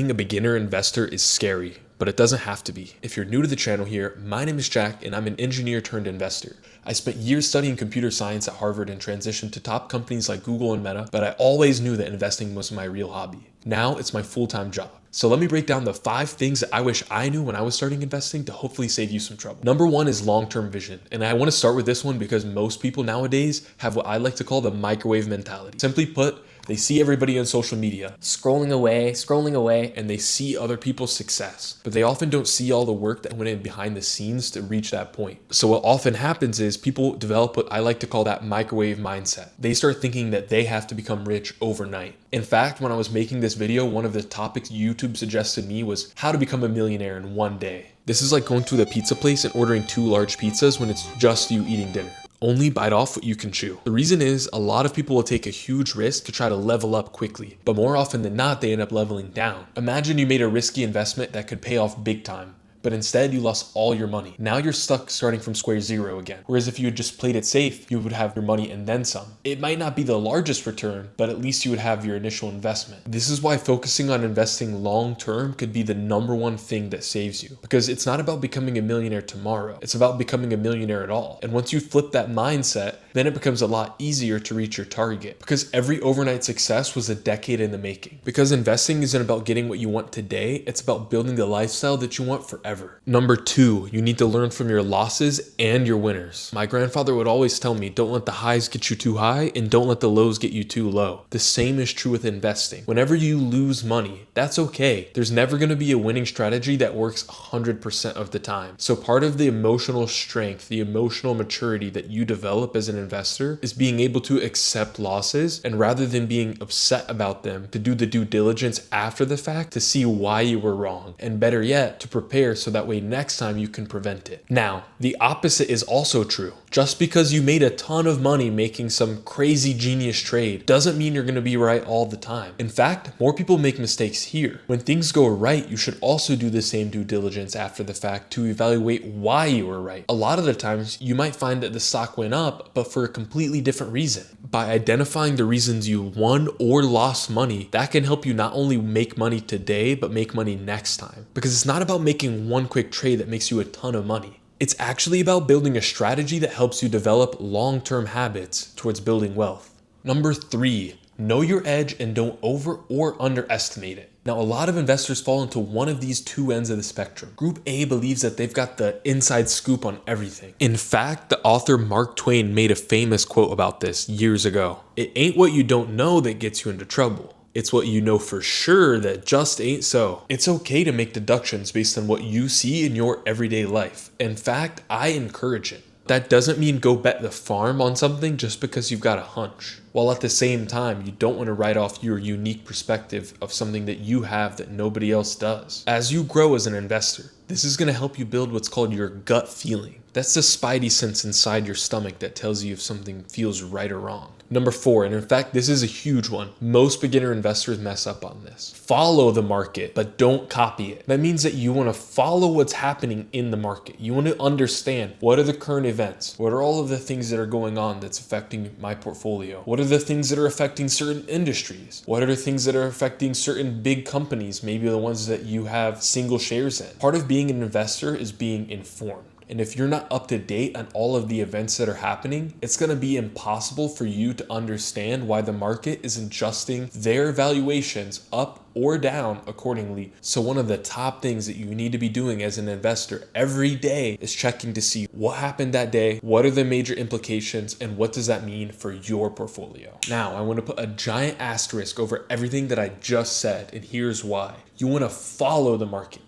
being a beginner investor is scary, but it doesn't have to be. If you're new to the channel here, my name is Jack and I'm an engineer turned investor. I spent years studying computer science at Harvard and transitioned to top companies like Google and Meta, but I always knew that investing was my real hobby. Now it's my full-time job. So let me break down the 5 things that I wish I knew when I was starting investing to hopefully save you some trouble. Number 1 is long-term vision. And I want to start with this one because most people nowadays have what I like to call the microwave mentality. Simply put, they see everybody on social media scrolling away, and they see other people's success. But they often don't see all the work that went in behind the scenes to reach that point. So what often happens is people develop what I like to call that microwave mindset. They start thinking that they have to become rich overnight. In fact, when I was making this video, one of the topics YouTube suggested me was how to become a millionaire in one day. This is like going to the pizza place and ordering 2 large pizzas when it's just you eating dinner. Only bite off what you can chew. The reason is a lot of people will take a huge risk to try to level up quickly, but more often than not, they end up leveling down. Imagine you made a risky investment that could pay off big time, but instead you lost all your money. Now you're stuck starting from square zero again. Whereas if you had just played it safe, you would have your money and then some. It might not be the largest return, but at least you would have your initial investment. This is why focusing on investing long-term could be the number 1 thing that saves you. Because it's not about becoming a millionaire tomorrow. It's about becoming a millionaire at all. And once you flip that mindset, then it becomes a lot easier to reach your target. Because every overnight success was a decade in the making. Because investing isn't about getting what you want today, it's about building the lifestyle that you want forever. Number 2, you need to learn from your losses and your winners. My grandfather would always tell me, don't let the highs get you too high and don't let the lows get you too low. The same is true with investing. Whenever you lose money, that's okay. There's never going to be a winning strategy that works 100% of the time. So part of the emotional strength, the emotional maturity that you develop as an investor is being able to accept losses, and rather than being upset about them, to do the due diligence after the fact to see why you were wrong, and better yet, to prepare so that way next time you can prevent it. Now, the opposite is also true. Just because you made a ton of money making some crazy genius trade doesn't mean you're going to be right all the time. In fact, more people make mistakes here. When things go right, you should also do the same due diligence after the fact to evaluate why you were right. A lot of the times, you might find that the stock went up, but for a completely different reason. By identifying the reasons you won or lost money, that can help you not only make money today, but make money next time. Because it's not about making one quick trade that makes you a ton of money. It's actually about building a strategy that helps you develop long-term habits towards building wealth. Number 3, know your edge and don't over or underestimate it. Now, a lot of investors fall into one of these 2 ends of the spectrum. Group A believes that they've got the inside scoop on everything. In fact, the author Mark Twain made a famous quote about this years ago. It ain't what you don't know that gets you into trouble. It's what you know for sure that just ain't so. It's okay to make deductions based on what you see in your everyday life. In fact, I encourage it. That doesn't mean go bet the farm on something just because you've got a hunch. While at the same time, you don't want to write off your unique perspective of something that you have that nobody else does. As you grow as an investor, this is going to help you build what's called your gut feeling. That's the spidey sense inside your stomach that tells you if something feels right or wrong. Number 4, and in fact, this is a huge one. Most beginner investors mess up on this. Follow the market, but don't copy it. That means that you want to follow what's happening in the market. You want to understand what are the current events? What are all of the things that are going on that's affecting my portfolio? What are the things that are affecting certain industries? What are the things that are affecting certain big companies, maybe the ones that you have single shares in? Part of being an investor is being informed. And if you're not up to date on all of the events that are happening, it's going to be impossible for you to understand why the market is adjusting their valuations up or down accordingly. So one of the top things that you need to be doing as an investor every day is checking to see what happened that day, what are the major implications, and what does that mean for your portfolio. Now, I want to put a giant asterisk over everything that I just said, and here's why. You want to follow the market,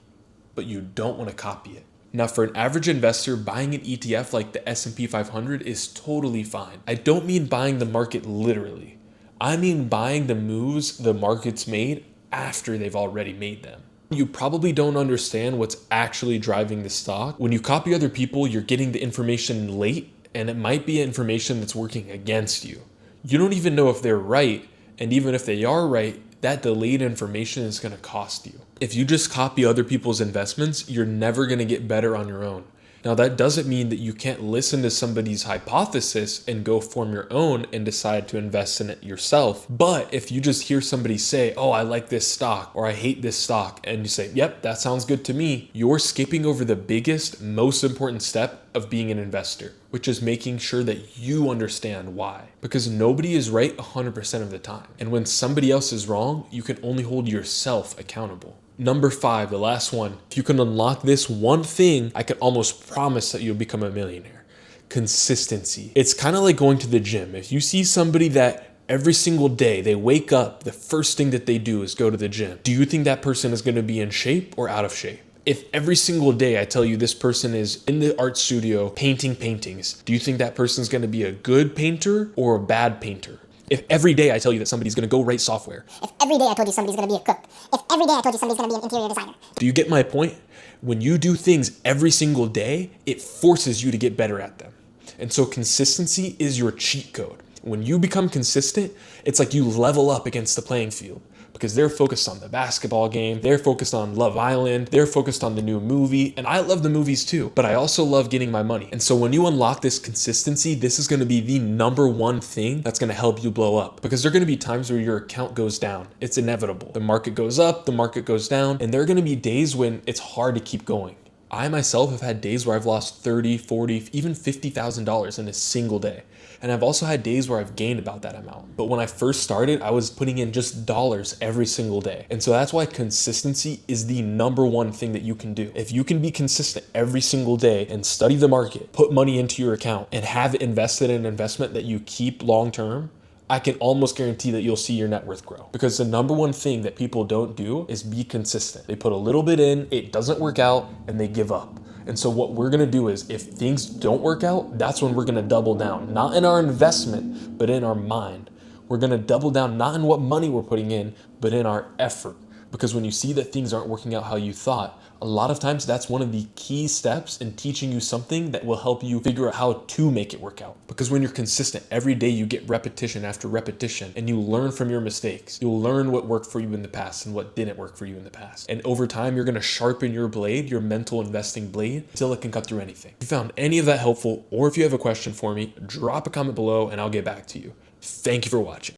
but you don't want to copy it. Now, for an average investor, buying an ETF like the S&P 500 is totally fine. I don't mean buying the market literally. I mean buying the moves the market's made after they've already made them. You probably don't understand what's actually driving the stock. When you copy other people, you're getting the information late, and it might be information that's working against you. You don't even know if they're right, and even if they are right, that delayed information is going to cost you. If you just copy other people's investments, you're never going to get better on your own. Now, that doesn't mean that you can't listen to somebody's hypothesis and go form your own and decide to invest in it yourself. But if you just hear somebody say, oh, I like this stock or I hate this stock, and you say, yep, that sounds good to me, you're skipping over the biggest, most important step of being an investor, which is making sure that you understand why. Because nobody is right 100% of the time. And when somebody else is wrong, you can only hold yourself accountable. Number 5, the last one. If you can unlock this one thing, I can almost promise that you'll become a millionaire. Consistency. It's kind of like going to the gym. If you see somebody that every single day they wake up, the first thing that they do is go to the gym, do you think that person is going to be in shape or out of shape? If every single day I tell you this person is in the art studio painting paintings, do you think that person's going to be a good painter or a bad painter? If every day I tell you that somebody's going to go write software. If every day I told you somebody's going to be a cook. If every day I told you somebody's going to be an interior designer. Do you get my point? When you do things every single day, it forces you to get better at them. And so consistency is your cheat code. When you become consistent, it's like you level up against the playing field. Because they're focused on the basketball game, they're focused on Love Island, they're focused on the new movie, and I love the movies too, but I also love getting my money. And so when you unlock this consistency, this is gonna be the number one thing that's gonna help you blow up. Because there are gonna be times where your account goes down. It's inevitable. The market goes up, the market goes down, and there are gonna be days when it's hard to keep going. I myself have had days where I've lost $30, $40, even $50,000 in a single day. And I've also had days where I've gained about that amount. But when I first started, I was putting in just dollars every single day. And so that's why consistency is the number one thing that you can do. If you can be consistent every single day and study the market, put money into your account, and have it invested in an investment that you keep long-term, I can almost guarantee that you'll see your net worth grow. Because the number one thing that people don't do is be consistent. They put a little bit in, it doesn't work out, and they give up. And so what we're gonna do is if things don't work out, that's when we're gonna double down, not in our investment, but in our mind. We're gonna double down, not in what money we're putting in, but in our effort. Because when you see that things aren't working out how you thought, a lot of times that's one of the key steps in teaching you something that will help you figure out how to make it work out. Because when you're consistent, every day you get repetition after repetition and you learn from your mistakes. You'll learn what worked for you in the past and what didn't work for you in the past. And over time, you're gonna sharpen your blade, your mental investing blade, until it can cut through anything. If you found any of that helpful, or if you have a question for me, drop a comment below and I'll get back to you. Thank you for watching.